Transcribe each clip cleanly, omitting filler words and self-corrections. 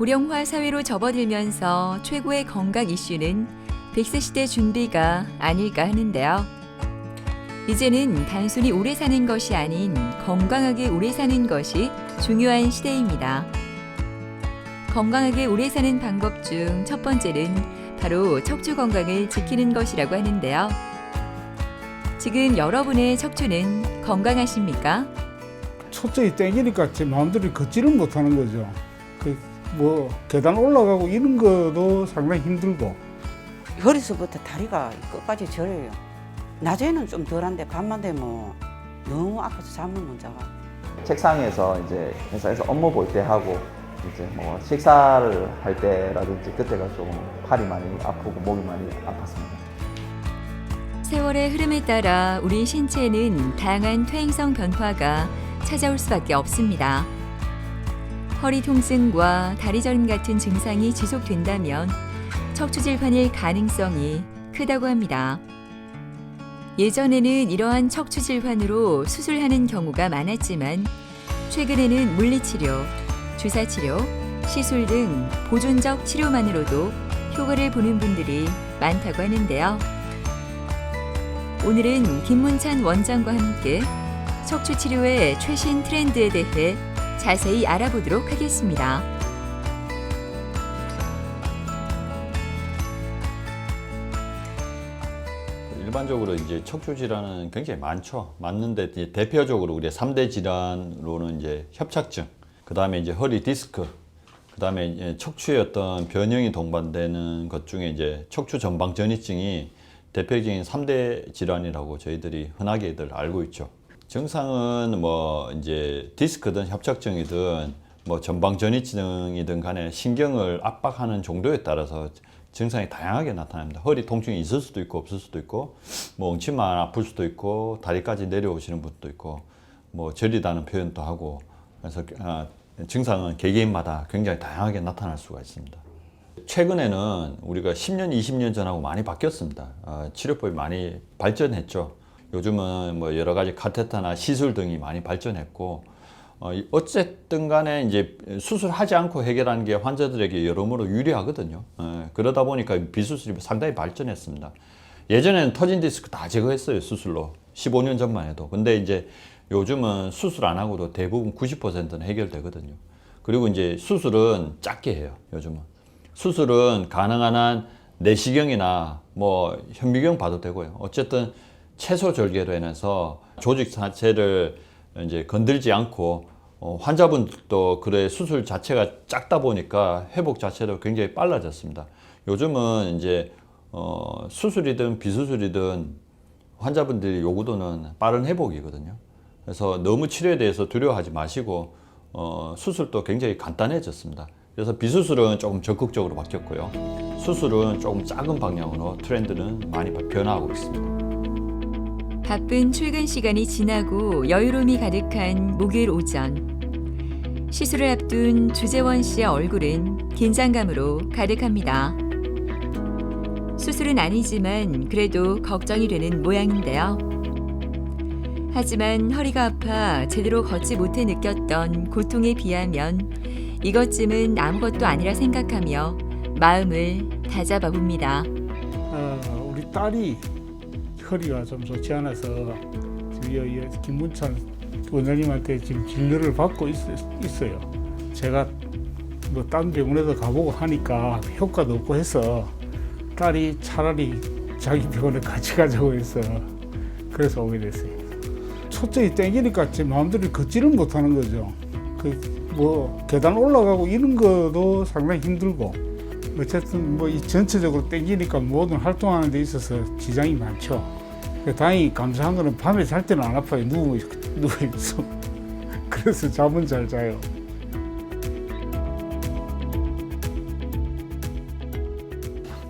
고령화 사회로 접어들면서 최고의 건강 이슈는 100세 시대 준비가 아닐까 하는데요. 이제는 단순히 오래 사는 것이 아닌 건강하게 오래 사는 것이 중요한 시대입니다. 건강하게 오래 사는 방법 중 첫 번째는 바로 척추 건강을 지키는 것이라고 하는데요. 지금 여러분의 척추는 건강하십니까? 초점이 땡기니까 제 마음대로 걷지를 못하는 거죠. 계단 올라가고 이런 것도 상당히 힘들고. 허리서부터 다리가 끝까지 저려요. 낮에는 좀 덜한데 밤만 되면 너무 아파서 잠을 못 자가. 책상에서 이제 회사에서 업무 볼 때 하고 이제 뭐 식사를 할 때라든지 그때가 좀 팔이 많이 아프고 목이 많이 아팠습니다. 세월의 흐름에 따라 우리 신체에는 다양한 퇴행성 변화가 찾아올 수밖에 없습니다. 허리 통증과 다리 저림 같은 증상이 지속된다면 척추 질환일 가능성이 크다고 합니다. 예전에는 이러한 척추 질환으로 수술하는 경우가 많았지만 최근에는 물리치료, 주사치료, 시술 등 보존적 치료만으로도 효과를 보는 분들이 많다고 하는데요. 오늘은 김문찬 원장과 함께 척추 치료의 최신 트렌드에 대해 자세히 알아보도록 하겠습니다. 일반적으로 이제 척추 질환은 굉장히 많죠. 맞는데 대표적으로 우리 3대 질환으로는 이제 협착증, 그다음에 이제 허리 디스크, 그다음에 이제 척추의 어떤 변형이 동반되는 것 중에 이제 척추 전방 전이증이 대표적인 3대 질환이라고 저희들이 흔하게들 알고 있죠. 증상은 뭐 이제 디스크든 협착증이든 뭐 전방 전이증이든 간에 신경을 압박하는 정도에 따라서 증상이 다양하게 나타납니다. 허리 통증이 있을 수도 있고 없을 수도 있고, 뭐 엉치만 아플 수도 있고, 다리까지 내려오시는 분도 있고, 뭐 저리다는 표현도 하고, 그래서 증상은 개개인마다 굉장히 다양하게 나타날 수가 있습니다. 최근에는 우리가 10년, 20년 전하고 많이 바뀌었습니다. 치료법이 많이 발전했죠. 요즘은 뭐 여러 가지 카테터나 시술 등이 많이 발전했고, 어쨌든 간에 이제 수술하지 않고 해결하는 게 환자들에게 여러모로 유리하거든요. 그러다 보니까 비수술이 상당히 발전했습니다. 예전에는 터진 디스크 다 제거했어요, 수술로. 15년 전만 해도. 근데 이제 요즘은 수술 안 하고도 대부분 90%는 해결되거든요. 그리고 이제 수술은 작게 해요, 요즘은. 수술은 가능한 한 내시경이나 뭐 현미경 봐도 되고요. 어쨌든 채소 절개로 인해서 조직 자체를 이제 건들지 않고 환자분들도 그래 수술 자체가 작다 보니까 회복 자체도 굉장히 빨라졌습니다. 요즘은 이제 수술이든 비수술이든 환자분들이 요구도는 빠른 회복이거든요. 그래서 너무 치료에 대해서 두려워하지 마시고 수술도 굉장히 간단해졌습니다. 그래서 비수술은 조금 적극적으로 바뀌었고요. 수술은 조금 작은 방향으로 트렌드는 많이 변화하고 있습니다. 바쁜 출근 시간이 지나고 여유로움이 가득한 목요일 오전. 시술을 앞둔 주재원 씨의 얼굴은 긴장감으로 가득합니다. 수술은 아니지만 그래도 걱정이 되는 모양인데요. 하지만 허리가 아파 제대로 걷지 못해 느꼈던 고통에 비하면 이것쯤은 아무것도 아니라 생각하며 마음을 다잡아 봅니다. 우리 딸이 허리가 좀 좋지 않아서 지금 김문찬 원장님한테 지금 진료를 받고 있어요. 제가 뭐 딴 병원에도 가보고 하니까 효과도 없고 해서 딸이 차라리 자기 병원에 같이 가자고 해서 그래서 오게 됐어요. 초점이 땡기니까 제 마음대로 걷지를 못하는 거죠. 계단 올라가고 이런 것도 상당히 힘들고, 어쨌든 뭐 이 전체적으로 땡기니까 모든 활동하는 데 있어서 지장이 많죠. 다행히 감사한 거는 밤에 잘 때는 안 아파요. 누워있어. 그래서 잠은 잘 자요.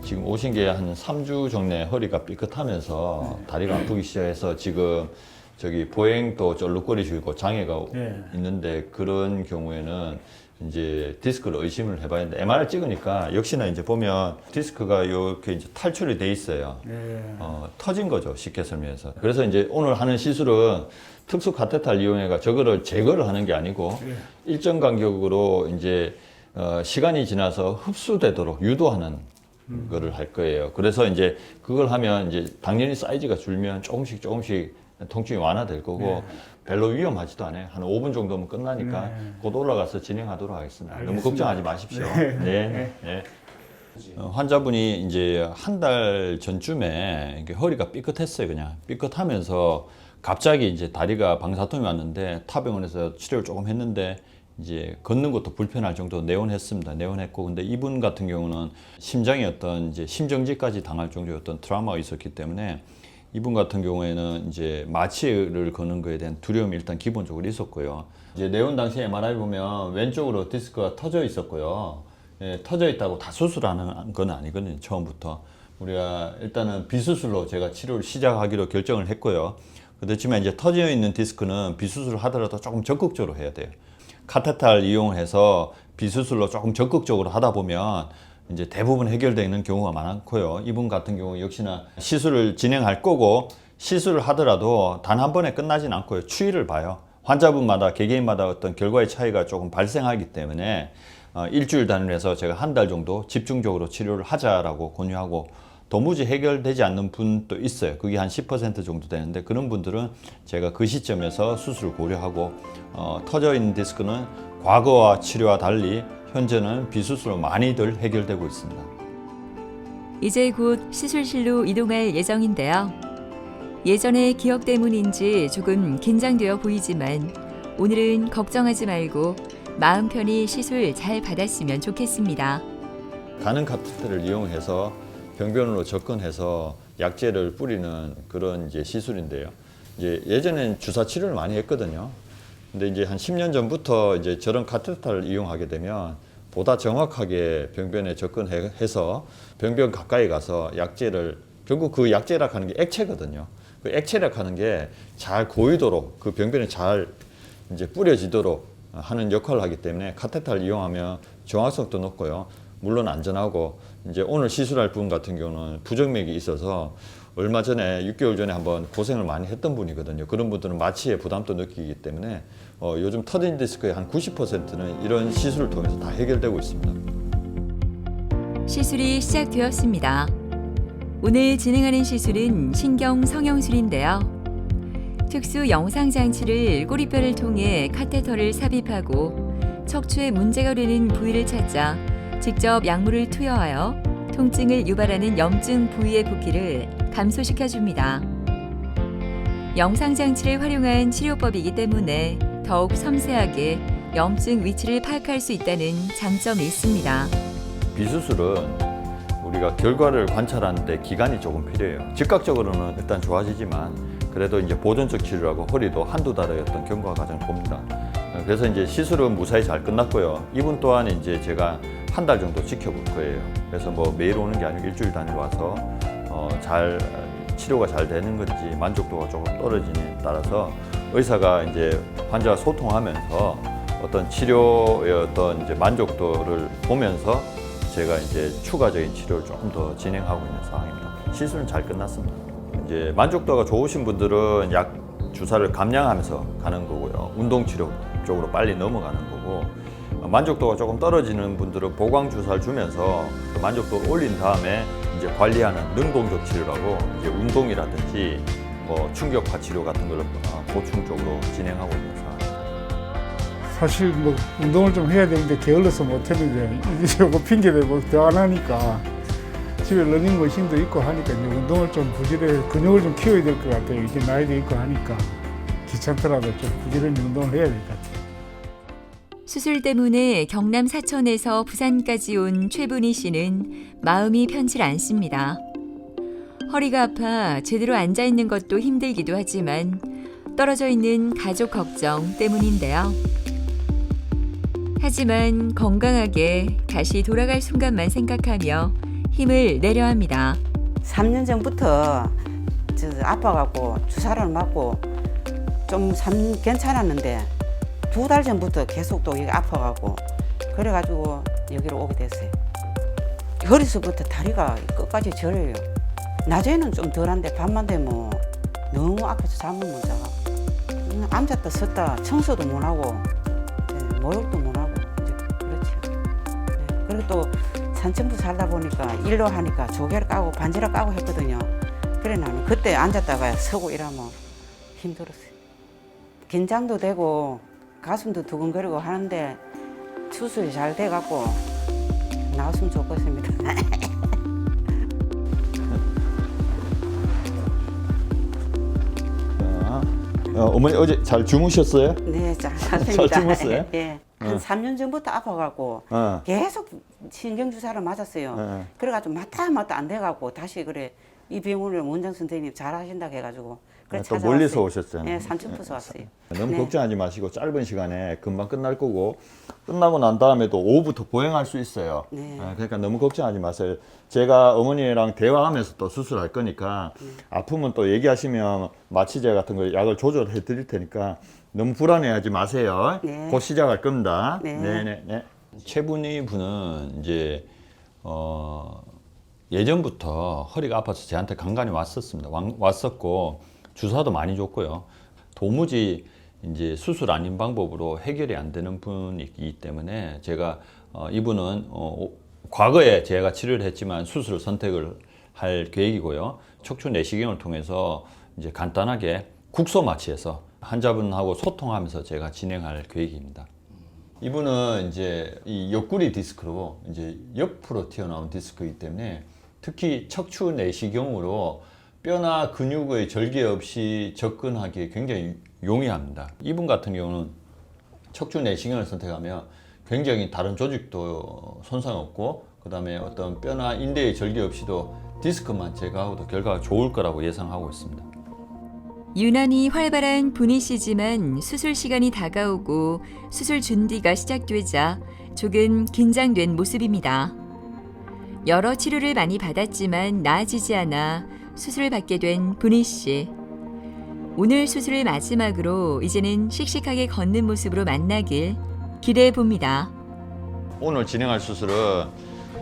지금 오신 게 한 3주 전에 허리가 삐끗하면서 다리가 아프기 시작해서 지금 저기 보행도 쩔룩거리시고 장애가 있는데, 그런 경우에는 이제 디스크를 의심을 해봐야 되는데 MR을 찍으니까 역시나 이제 보면 디스크가 이렇게 이제 탈출이 돼 있어요. 터진 거죠, 쉽게 설명해서. 그래서 이제 오늘 하는 시술은 특수 카테터를 이용해가 저거를 제거를 하는 게 아니고 일정 간격으로 이제 시간이 지나서 흡수되도록 유도하는 거를 할 거예요. 그래서 이제 그걸 하면 이제 당연히 사이즈가 줄면 조금씩 통증이 완화될 거고 별로 위험하지도 않아요. 한 5분 정도면 끝나니까 곧 올라가서 진행하도록 하겠습니다. 너무 알겠습니다. 걱정하지 마십시오. 네. 환자분이 이제 한 달 전쯤에 이렇게 허리가 삐끗했어요. 그냥 삐끗하면서 갑자기 이제 다리가 방사통이 왔는데 타병원에서 치료를 조금 했는데 이제 걷는 것도 불편할 정도로 내원했습니다. 내원했고, 근데 이분 같은 경우는 심장에 어떤 이제 심정지까지 당할 정도의 어떤 트라우마가 있었기 때문에 이분 같은 경우에는 이제 마취를 거는 거에 대한 두려움이 일단 기본적으로 있었고요. 이제 내원 당시에 MRI 보면 왼쪽으로 디스크가 터져 있었고요. 예, 터져 있다고 다 수술하는 건 아니거든요. 처음부터 우리가 일단은 비수술로 제가 치료를 시작하기로 결정을 했고요. 그렇지만 이제 터져 있는 디스크는 비수술을 하더라도 조금 적극적으로 해야 돼요. 카테터를 이용해서 비수술로 조금 적극적으로 하다 보면 이제 대부분 해결되는 경우가 많고요. 이분 같은 경우 역시나 시술을 진행할 거고 시술을 하더라도 단 한 번에 끝나진 않고요. 추이를 봐요. 환자분마다 개개인마다 어떤 결과의 차이가 조금 발생하기 때문에 일주일 단위로 해서 제가 한 달 정도 집중적으로 치료를 하자라고 권유하고, 도무지 해결되지 않는 분도 있어요. 그게 한 10% 정도 되는데 그런 분들은 제가 그 시점에서 수술을 고려하고 터져 있는 디스크는 과거와 치료와 달리 현재는 비수술로 많이들 해결되고 있습니다. 이제 곧 시술실로 이동할 예정인데요. 예전의 기억 때문인지 조금 긴장되어 보이지만 오늘은 걱정하지 말고 마음 편히 시술 잘 받았으면 좋겠습니다. 가는 카테터를 이용해서 병변으로 접근해서 약제를 뿌리는 그런 이제 시술인데요. 이제 예전엔 주사 치료를 많이 했거든요. 근데 이제 한 10년 전부터 이제 저런 카테터를 이용하게 되면 보다 정확하게 병변에 접근해서 병변 가까이 가서 약제를, 결국 그 약제라 하는 게 액체거든요. 그 액체라 하는 게 잘 고이도록 그 병변에 잘 이제 뿌려지도록 하는 역할을 하기 때문에 카테터를 이용하면 정확성도 높고요. 물론 안전하고, 이제 오늘 시술할 분 같은 경우는 부정맥이 있어서 얼마 전에 6개월 전에 한번 고생을 많이 했던 분이거든요. 그런 분들은 마취에 부담도 느끼기 때문에 요즘 터진 디스크의 한 90%는 이런 시술을 통해서 다 해결되고 있습니다. 시술이 시작되었습니다. 오늘 진행하는 시술은 신경 성형술인데요. 특수 영상 장치를 꼬리뼈를 통해 카테터를 삽입하고 척추에 문제가 되는 부위를 찾자 직접 약물을 투여하여 통증을 유발하는 염증 부위의 붓기를 감소시켜줍니다. 영상 장치를 활용한 치료법이기 때문에 더욱 섬세하게 염증 위치를 파악할 수 있다는 장점이 있습니다. 비수술은 우리가 결과를 관찰하는 데 기간이 조금 필요해요. 즉각적으로는 일단 좋아지지만 그래도 이제 보존적 치료라고 허리도 한두 달의 어떤 경과 과정을 봅니다. 그래서 이제 시술은 무사히 잘 끝났고요. 이분 또한 이제 제가 한 달 정도 지켜볼 거예요. 그래서 뭐 매일 오는 게 아니고 일주일 단위로 와서 잘 치료가 잘 되는 건지 만족도가 조금 떨어지느냐에 따라서 의사가 이제 환자와 소통하면서 어떤 치료의 어떤 이제 만족도를 보면서 제가 이제 추가적인 치료를 조금 더 진행하고 있는 상황입니다. 시술은 잘 끝났습니다. 이제 만족도가 좋으신 분들은 약 주사를 감량하면서 가는 거고요. 운동 치료 쪽으로 빨리 넘어가는 거고, 만족도가 조금 떨어지는 분들은 보강 주사를 주면서 그 만족도를 올린 다음에 이제 관리하는 능동적 치료라고 이제 운동이라든지 뭐 충격파 치료 같은 걸 보충 쪽으로 진행하고 있는 상황입니다. 사실 뭐 운동을 좀 해야 되는데 게을러서 못했는데 이제 요거 핑계대고 더 안 하니까 집에 러닝머신도 있고 하니까 이제 운동을 좀 부지런히 근육을 좀 키워야 될 것 같아요. 이제 나이도 있고 하니까 귀찮더라도 좀 부지런히 운동을 해야 될 것 같아요. 수술 때문에 경남 사천에서 부산까지 온 최분희 씨는 마음이 편치 않습니다. 허리가 아파 제대로 앉아 있는 것도 힘들기도 하지만 떨어져 있는 가족 걱정 때문인데요. 하지만 건강하게 다시 돌아갈 순간만 생각하며 힘을 내려 합니다. 3년 전부터 아파갖고 주사를 맞고 좀 괜찮았는데 2달 전부터 계속 또 이게 아파갖고 그래가지고 여기로 오게 됐어요. 허리서부터 다리가 끝까지 저려요. 낮에는 좀 덜한데 밤만 되면 너무 아파서 잠을 못 자고 앉았다 섰다 청소도 못 하고 목욕도 못 하고 이제 그렇죠. 또 산천부 살다 보니까 일로 하니까 조개를 까고 반지를 까고 했거든요. 그래 나는 그때 앉았다가 서고 이러면 힘들었어요. 긴장도 되고 가슴도 두근거리고 하는데 수술이 잘 돼갖고 나왔으면 좋겠습니다. 어머니 어제 잘 주무셨어요? 네, 잘 주무셨어요? 예. 한 3년 전부터 아파갖고 계속 신경주사를 맞았어요. 그래가지고 마다 안 돼갖고 다시 그래 이 병원을 원장 선생님 잘하신다고 해가지고 그래 또 찾아왔어요. 멀리서 오셨잖아요. 네, 산천포서 왔어요. 너무 네. 걱정하지 마시고 짧은 시간에 금방 끝날 거고 끝나고 난 다음에도 오후부터 보행할 수 있어요. 네. 그러니까 너무 걱정하지 마세요. 제가 어머니랑 대화하면서 또 수술할 거니까 아프면 또 얘기하시면 마취제 같은 거 약을 조절해 드릴 테니까 너무 불안해하지 마세요. 네. 곧 시작할 겁니다. 네. 네네. 최분희 분은 이제 예전부터 허리가 아파서 저한테 간간히 왔었습니다. 왔었고 주사도 많이 줬고요. 도무지 이제 수술 아닌 방법으로 해결이 안 되는 분이기 때문에 제가 이분은 과거에 제가 치료를 했지만 수술을 선택을 할 계획이고요. 척추 내시경을 통해서 이제 간단하게 국소 마취해서 환자분하고 소통하면서 제가 진행할 계획입니다. 이분은 이제 이 옆구리 디스크로 이제 옆으로 튀어나온 디스크이기 때문에 특히 척추 내시경으로 뼈나 근육의 절개 없이 접근하기에 굉장히 용이합니다. 이분 같은 경우는 척추 내시경을 선택하면 굉장히 다른 조직도 손상 없고 그 다음에 어떤 뼈나 인대의 절개 없이도 디스크만 제거하고도 결과가 좋을 거라고 예상하고 있습니다. 유난히 활발한 분희 씨지만 수술 시간이 다가오고 수술 준비가 시작되자 조금 긴장된 모습입니다. 여러 치료를 많이 받았지만 나아지지 않아 수술을 받게 된 분희 씨. 오늘 수술을 마지막으로 이제는 씩씩하게 걷는 모습으로 만나길 기대해 봅니다. 오늘 진행할 수술은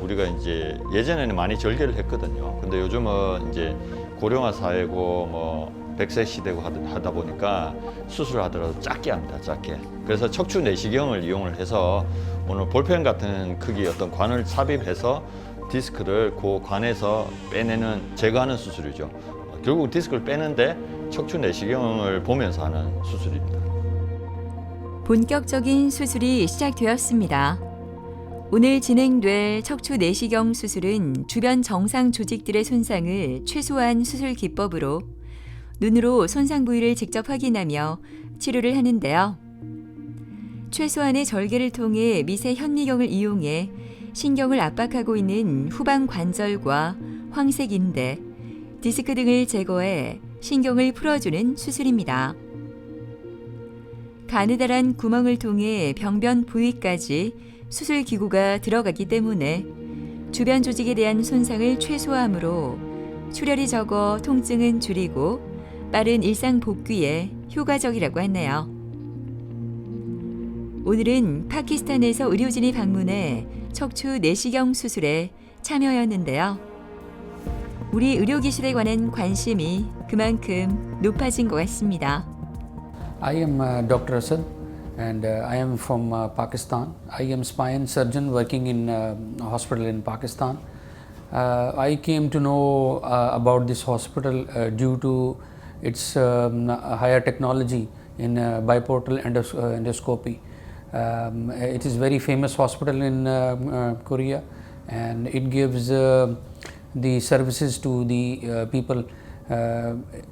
우리가 이제 예전에는 많이 절개를 했거든요. 근데 요즘은 이제 고령화 사회고 뭐 100세 시대고 하다 보니까 수술을 하더라도 작게 합니다. 작게. 그래서 척추 내시경을 이용을 해서 오늘 볼펜 같은 크기의 어떤 관을 삽입해서 디스크를 그 관에서 빼내는 제거하는 수술이죠. 결국 디스크를 빼는데 척추 내시경을 보면서 하는 수술입니다. 본격적인 수술이 시작되었습니다. 오늘 진행될 척추 내시경 수술은 주변 정상 조직들의 손상을 최소화한 수술 기법으로 눈으로 손상 부위를 직접 확인하며 치료를 하는데요. 최소한의 절개를 통해 미세 현미경을 이용해 신경을 압박하고 있는 후방 관절과 황색 인대, 디스크 등을 제거해 신경을 풀어주는 수술입니다. 가느다란 구멍을 통해 병변 부위까지 수술 기구가 들어가기 때문에 주변 조직에 대한 손상을 최소화하므로 출혈이 적어 통증은 줄이고 빠른 일상 복귀에 효과적이라고 하네요. 오늘은 파키스탄에서 의료진이 방문해 척추 내시경 수술에 참여했는데요. 우리 의료기술에 관한 관심이 그만큼 높아진 것 같습니다. I am Dr. Asad and I am from Pakistan. I am spine surgeon working in a hospital in Pakistan. I came to know about this hospital due to its higher technology in biportal endoscopy. It is very famous hospital in Korea, and it gives the services to the people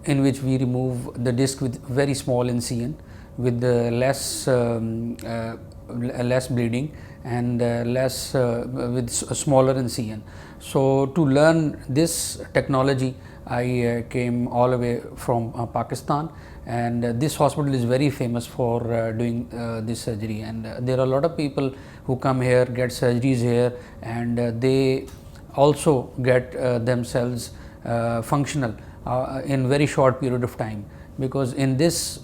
in which we remove the disc with very small incision, with less bleeding and with smaller incision. So to learn this technology, I came all the way from Pakistan, and this hospital is very famous for doing this surgery, and there are a lot of people who come here, get surgeries here, and they also get themselves functional in very short period of time, because in this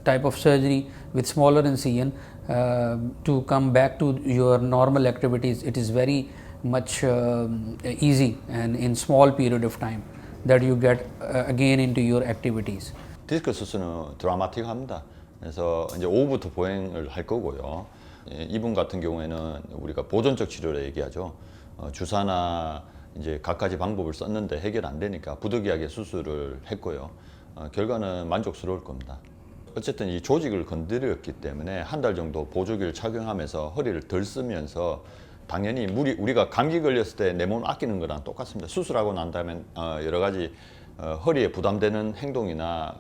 type of surgery with smaller incision, to come back to your normal activities, it is very much easy and in small period of time that you get again into your activities. 디스크 수술은 드라마틱합니다. 그래서 이제 오후부터 보행을 할 거고요. 예, 이분 같은 경우에는 우리가 보존적 치료를 얘기하죠. 주사나 이제 갖가지 방법을 썼는데 해결 안 되니까 부득이하게 수술을 했고요. 결과는 만족스러울 겁니다. 어쨌든 이 조직을 건드렸기 때문에 한 달 정도 보조기를 착용하면서 허리를 덜 쓰면서 당연히 우리가 감기 걸렸을 때 내 몸을 아끼는 거랑 똑같습니다. 수술하고 난 다음에 여러 가지 허리에 부담되는 행동이나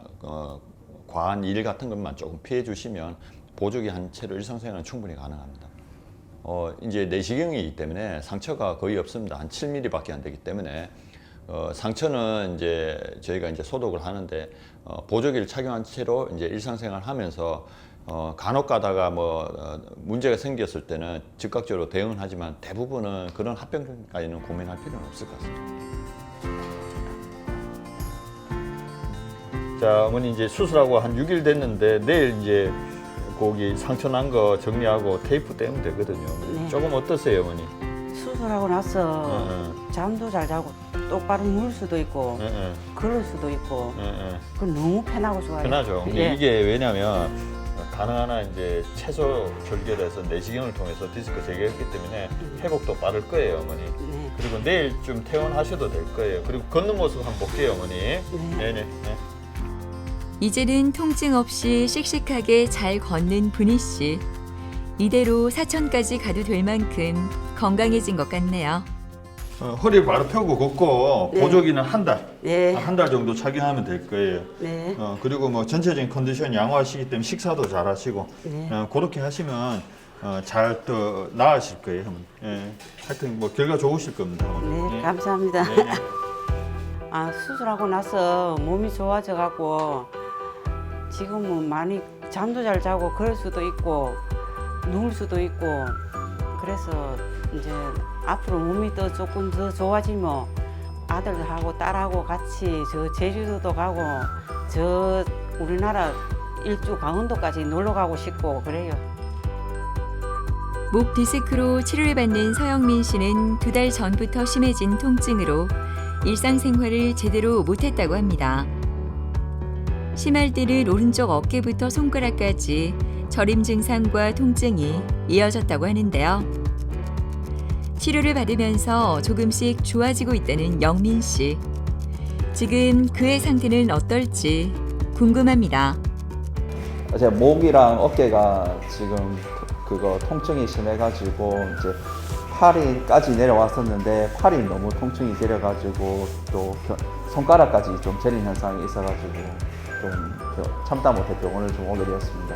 과한 일 같은 것만 조금 피해 주시면 보조기 한 채로 일상생활은 충분히 가능합니다. 이제 내시경이기 때문에 상처가 거의 없습니다. 한 7mm밖에 안 되기 때문에 상처는 이제 저희가 이제 소독을 하는데 보조기를 착용한 채로 이제 일상생활 하면서 간혹 가다가 문제가 생겼을 때는 즉각적으로 대응을 하지만 대부분은 그런 합병증까지는 고민할 필요는 없을 것 같습니다. 자, 어머니 이제 수술하고 한 6일 됐는데 내일 이제 거기 상처 난 거 정리하고 테이프 떼면 되거든요. 네. 조금 어떠세요, 어머니? 수술하고 나서 잠도 잘 자고 똑바로 누울 수도 있고 걸을 수도 있고 그 너무 편하고 좋아요. 편하죠. 예. 이게 왜냐면 가능하나 이제 채소 결결해서 내시경을 통해서 디스크 제거했기 때문에 회복도 빠를 거예요, 어머니. 네. 그리고 내일 좀 퇴원하셔도 될 거예요. 그리고 걷는 모습 한번 볼게요, 어머니. 네네. 이제는 통증 없이 씩씩하게 잘 걷는 분희 씨. 이대로 사천까지 가도 될 만큼 건강해진 것 같네요. 허리 바로 펴고 걷고 네. 보조기는 한 달, 네. 한 달 정도 착용하면 될 거예요. 네. 그리고 뭐 전체적인 컨디션 양호하시기 때문에 식사도 잘 하시고 네. 그렇게 하시면 잘 또 나으실 거예요. 어머니. 예. 하여튼 뭐 결과 좋으실 겁니다. 어머니. 네, 예. 감사합니다. 네. 수술하고 나서 몸이 좋아져 갖고 지금은 많이 잠도 잘 자고 걸을 수도 있고 누울 수도 있고 그래서 이제 앞으로 몸이 더 조금 더 좋아지면 아들하고 딸하고 같이 저 제주도도 가고 저 우리나라 일주 강원도까지 놀러 가고 싶고 그래요. 목 디스크로 치료를 받는 서영민 씨는 2달 전부터 심해진 통증으로 일상생활을 제대로 못했다고 합니다. 심할 때는 오른쪽 어깨부터 손가락까지 저림 증상과 통증이 이어졌다고 하는데요. 치료를 받으면서 조금씩 좋아지고 있다는 영민 씨. 지금 그의 상태는 어떨지 궁금합니다. 제 목이랑 어깨가 지금 그거 통증이 심해가지고 이제 팔이까지 내려왔었는데 팔이 너무 통증이 들어가지고 또 손가락까지 좀 저린 현상이 있어가지고 좀 참다 못해 병원을 좀 오게 되었습니다.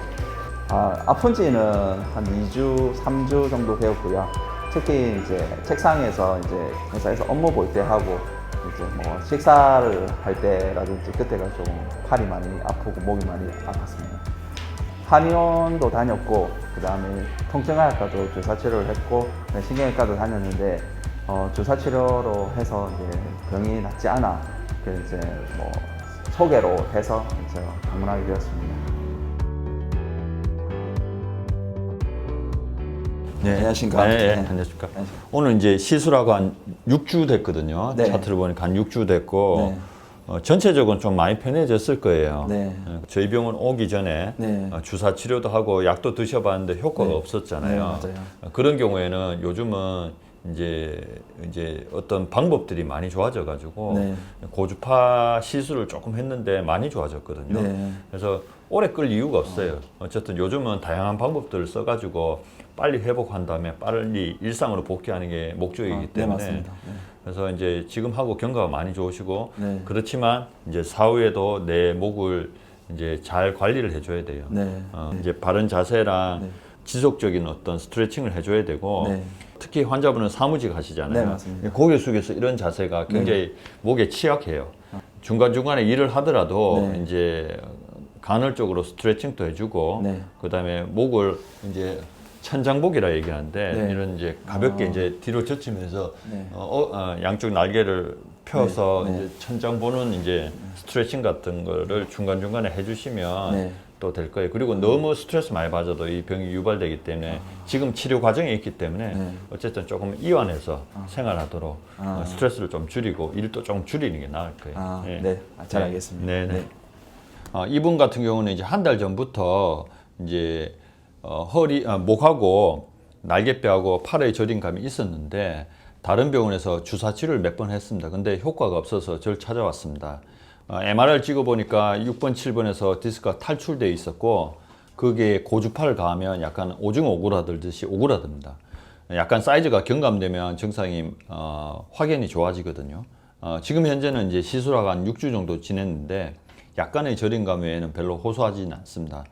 아픈 지는 한 2주, 3주 정도 되었고요. 특히 이제 책상에서 이제 회사에서 업무 볼 때 하고 이제 뭐 식사를 할 때라든지 그때가 좀 팔이 많이 아프고 목이 많이 아팠습니다. 한의원도 다녔고 그 다음에 통증의학과도 주사 치료를 했고 신경외과도 다녔는데 주사 치료로 해서 이제 병이 낫지 않아 그 이제 뭐 소개로 해서 이제 방문하게 되었습니다. 네, 안녕하십니까. 네, 네. 안녕하십니까. 오늘 이제 시술하고 한 6주 됐거든요. 네. 차트를 보니까 한 6주 됐고 네. 전체적으로 좀 많이 편해졌을 거예요. 네. 저희 병원 오기 전에 네. 주사 치료도 하고 약도 드셔봤는데 효과가 네. 없었잖아요. 네, 맞아요. 그런 경우에는 요즘은 이제 어떤 방법들이 많이 좋아져가지고 네. 고주파 시술을 조금 했는데 많이 좋아졌거든요. 네. 그래서 오래 끌 이유가 없어요. 어쨌든 요즘은 다양한 방법들을 써가지고 빨리 회복한 다음에 빨리 일상으로 복귀하는 게 목적이기 네, 때문에 맞습니다. 네. 그래서 이제 지금 하고 경과가 많이 좋으시고 네. 그렇지만 이제 사후에도 내 목을 이제 잘 관리를 해줘야 돼요. 네. 이제 바른 자세랑 네. 지속적인 어떤 스트레칭을 해줘야 되고 네. 특히 환자분은 사무직 하시잖아요. 네, 맞습니다. 고개 숙여서 이런 자세가 굉장히 목에 취약해요. 중간중간에 일을 하더라도 네. 이제 간헐적으로 스트레칭도 해주고 네. 그다음에 목을 이제 천장복이라 얘기하는데 네. 이런 이제 가볍게 이제 뒤로 젖히면서 네. 양쪽 날개를 펴서 네. 네. 이제 천장 보는 이제 스트레칭 같은 거를 중간중간에 해주시면 네. 또 될 거예요. 그리고 너무 스트레스 많이 받아도 이 병이 유발되기 때문에 지금 치료 과정에 있기 때문에 네. 어쨌든 조금 이완해서 생활하도록 스트레스를 좀 줄이고 일도 조금 줄이는 게 나을 거예요. 예. 네. 잘 알겠습니다. 네, 네. 네. 이분 같은 경우는 이제 한 달 전부터 이제 목하고 날개뼈하고 팔의 저림감이 있었는데 다른 병원에서 주사 치료를 몇 번 했습니다. 근데 효과가 없어서 저를 찾아왔습니다. MRI를 찍어보니까 6번, 7번에서 디스크가 탈출되어 있었고 그게 고주파를 가하면 약간 오징어 오그라들듯이 오그라듭니다. 약간 사이즈가 경감되면 증상이 확연히 좋아지거든요. 지금 현재는 이제 시술하고 한 6주 정도 지냈는데 약간의 저림감 외에는 별로 호소하지는 않습니다.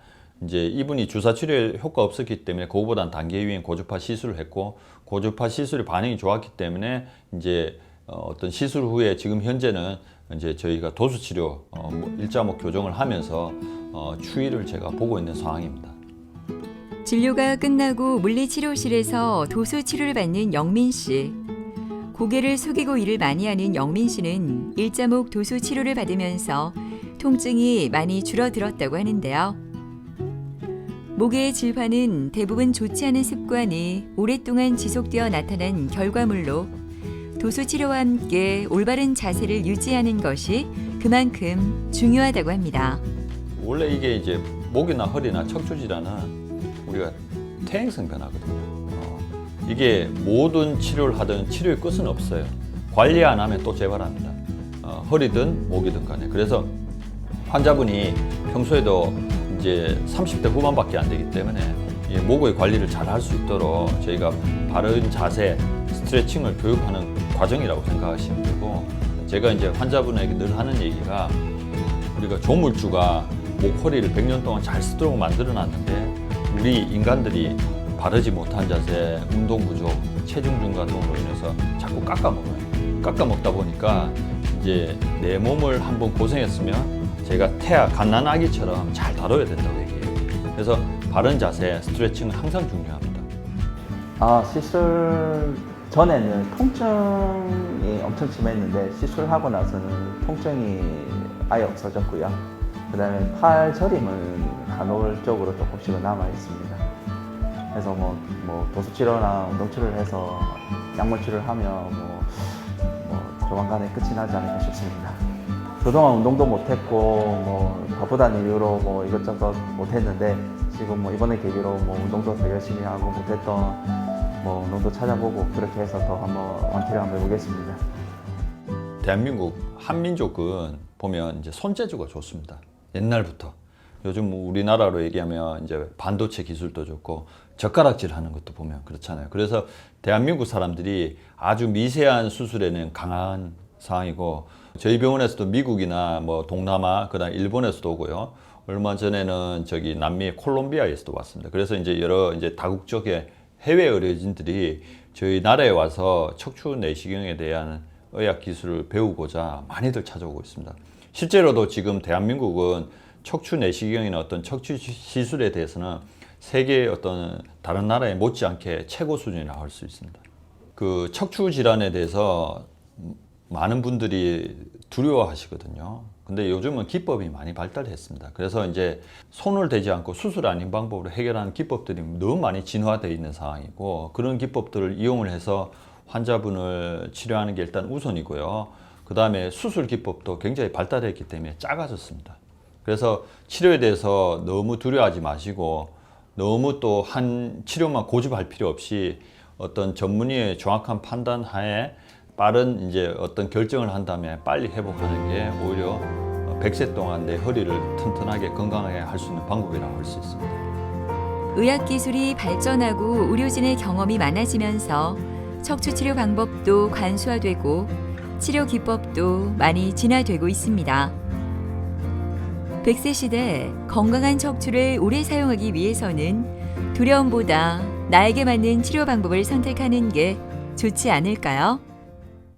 이제 이분이 주사 치료에 효과 없었기 때문에 그거보단 단계 위인 고주파 시술을 했고 고주파 시술이 반응이 좋았기 때문에 이제 어떤 시술 후에 지금 현재는 이제 저희가 도수 치료 일자목 교정을 하면서 추이를 제가 보고 있는 상황입니다. 진료가 끝나고 물리치료실에서 도수 치료를 받는 영민 씨. 고개를 숙이고 일을 많이 하는 영민 씨는 일자목 도수 치료를 받으면서 통증이 많이 줄어들었다고 하는데요. 목의 질환은 대부분 좋지 않은 습관이 오랫동안 지속되어 나타난 결과물로 도수 치료와 함께 올바른 자세를 유지하는 것이 그만큼 중요하다고 합니다. 원래 이게 이제 목이나 허리나 척추 질환은 우리가 퇴행성 변화거든요. 이게 모든 치료를 하든 치료의 끝은 없어요. 관리 안 하면 또 재발합니다. 허리든 목이든 간에. 그래서 환자분이 평소에도 이제 30대 후반밖에 안 되기 때문에 이 목의 관리를 잘 할 수 있도록 저희가 바른 자세, 스트레칭을 교육하는 과정이라고 생각하시면 되고, 제가 이제 환자분에게 늘 하는 얘기가 우리가 조물주가 목, 허리를 100년 동안 잘 쓰도록 만들어 놨는데 우리 인간들이 바르지 못한 자세, 운동 부족, 체중 증가 등으로 인해서 자꾸 깎아먹어요. 깎아먹다 보니까 이제 내 몸을 한번 고생했으면 제가 태아 갓난아기처럼 잘 다뤄야 된다고 얘기해요. 그래서 바른 자세, 스트레칭은 항상 중요합니다. 시술 전에는 통증이 엄청 심했는데 시술하고 나서는 통증이 아예 없어졌고요. 그 다음에 팔 저림은 간헐적으로 조금씩은 남아 있습니다. 그래서 뭐 도수치료나 운동치료를 해서 약물치료를 하면 조만간에 끝이 나지 않을까 싶습니다. 그동안 운동도 못했고 바쁘다는 이유로 이것저것 못했는데 지금 이번에 계기로 운동도 더 열심히 하고 못했던 운동도 찾아보고 그렇게 해서 더 한번 완치를 한번 해보겠습니다. 대한민국 한민족은 보면 이제 손재주가 좋습니다. 옛날부터. 요즘 우리나라로 얘기하면 이제 반도체 기술도 좋고 젓가락질 하는 것도 보면 그렇잖아요. 그래서 대한민국 사람들이 아주 미세한 수술에는 강한 상황이고, 저희 병원에서도 미국이나 동남아, 그다음 일본에서도 오고요. 얼마 전에는 저기 남미 콜롬비아에서도 왔습니다. 그래서 이제 여러 이제 다국적의 해외 의료진들이 저희 나라에 와서 척추 내시경에 대한 의학 기술을 배우고자 많이들 찾아오고 있습니다. 실제로도 지금 대한민국은 척추 내시경이나 어떤 척추 시술에 대해서는 세계의 어떤 다른 나라에 못지않게 최고 수준이라고 할 수 있습니다. 그 척추 질환에 대해서 많은 분들이 두려워하시거든요. 근데 요즘은 기법이 많이 발달했습니다. 그래서 이제 손을 대지 않고 수술 아닌 방법으로 해결하는 기법들이 너무 많이 진화되어 있는 상황이고, 그런 기법들을 이용을 해서 환자분을 치료하는 게 일단 우선이고요. 그 다음에 수술 기법도 굉장히 발달했기 때문에 작아졌습니다. 그래서 치료에 대해서 너무 두려워하지 마시고, 너무 또 한 치료만 고집할 필요 없이 어떤 전문의의 정확한 판단 하에 빠른 이제 어떤 결정을 한 다음에 빨리 회복하는 게 오히려 100세 동안 내 허리를 튼튼하게 건강하게 할 수 있는 방법이라고 할 수 있습니다. 의학기술이 발전하고 의료진의 경험이 많아지면서 척추치료 방법도 간소화되고 치료 기법도 많이 진화되고 있습니다. 100세 시대 건강한 척추를 오래 사용하기 위해서는 두려움보다 나에게 맞는 치료 방법을 선택하는 게 좋지 않을까요?